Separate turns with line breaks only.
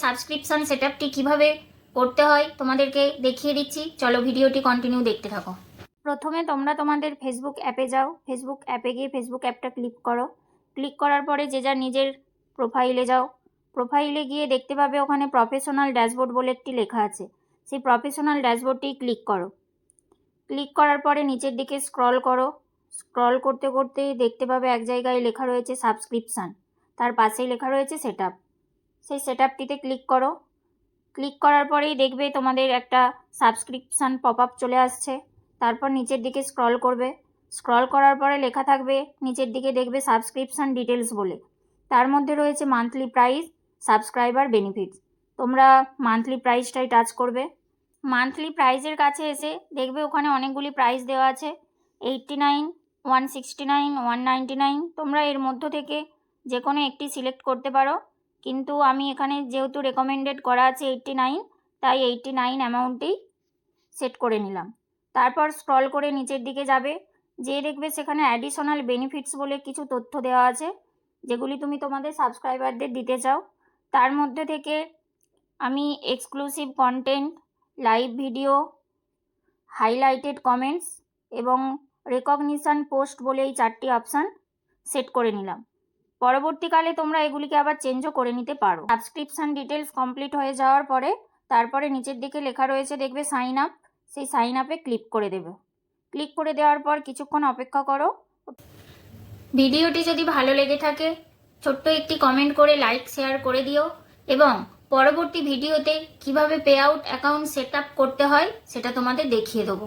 Subscription সেটআপটি কিভাবে করতে হয় তোমাদেরকে দেখিয়ে দিচ্ছি। চলো ভিডিওটি কন্টিনিউ দেখতে থাকো। প্রথমে তোমরা তোমাদের ফেসবুক অ্যাপে যাও। ফেসবুক অ্যাপে গিয়ে ফেসবুক অ্যাপটা ক্লিক করো। ক্লিক করার পরে যে যার নিজের প্রোফাইলে যাও। প্রোফাইলে গিয়ে দেখতে পাবে ওখানে প্রফেশনাল ড্যাশবোর্ড বলে একটি লেখা আছে। সেই প্রফেশনাল ড্যাশবোর্ডটি ক্লিক করো। ক্লিক করার পরে নিচের দিকে স্ক্রল করো। স্ক্রল করতে করতে দেখতে পাবে এক জায়গায় লেখা রয়েছে সাবস্ক্রিপশান, তার পাশেই লেখা রয়েছে সেটআপ। সেই সেটআপটিতে ক্লিক করো। ক্লিক করার পরেই দেখবে তোমাদের একটা সাবস্ক্রিপশান পপ আপ চলে আসছে। তারপর নিচের দিকে স্ক্রল করবে। স্ক্রল করার পরে লেখা থাকবে, নিচের দিকে দেখবে সাবস্ক্রিপশান ডিটেলস বলে। তার মধ্যে রয়েছে মান্থলি প্রাইস, সাবস্ক্রাইবার বেনিফিটস। তোমরা মান্থলি প্রাইসটাই টাচ করবে। মান্থলি প্রাইসের কাছে এসে দেখবে ওখানে অনেকগুলি প্রাইস দেওয়া আছে, 89, 169, 199। তোমরা এর মধ্য থেকে যে কোনো একটি সিলেক্ট করতে পারো, কিন্তু আমি এখানে যেহেতু রেকমেন্ডেড করা আছে 89, তাই 89 অ্যামাউন্টেই সেট করে নিলাম। তারপর স্ক্রল করে নিচের দিকে যাবে, যে দেখবে সেখানে অ্যাডিশনাল বেনিফিটস বলে কিছু তথ্য দেওয়া আছে, যেগুলি তুমি তোমাদের সাবস্ক্রাইবারদের দিতে চাও। তার মধ্যে থেকে আমি exclusive content, live video, highlighted comments এবং রেকগনিশন পোস্ট বলে এই 4টি অপশান সেট করে নিলাম। পরবর্তীকালে তোমরা এগুলিকে আবার চেঞ্জও করে নিতে পারো। সাবস্ক্রিপশান ডিটেলস কমপ্লিট হয়ে যাওয়ার পরে তারপরে নিচের দিকে লেখা রয়েছে দেখবে সাইন আপ। সেই সাইন আপে ক্লিক করে দেবে। ক্লিক করে দেওয়ার পর কিছুক্ষণ অপেক্ষা করো। ভিডিওটি যদি ভালো লেগে থাকে ছোট্ট একটি কমেন্ট করে লাইক শেয়ার করে দিও, এবং পরবর্তী ভিডিওতে কিভাবে pay out account set up করতে হয় সেটা তোমাদের দেখিয়ে দেবো।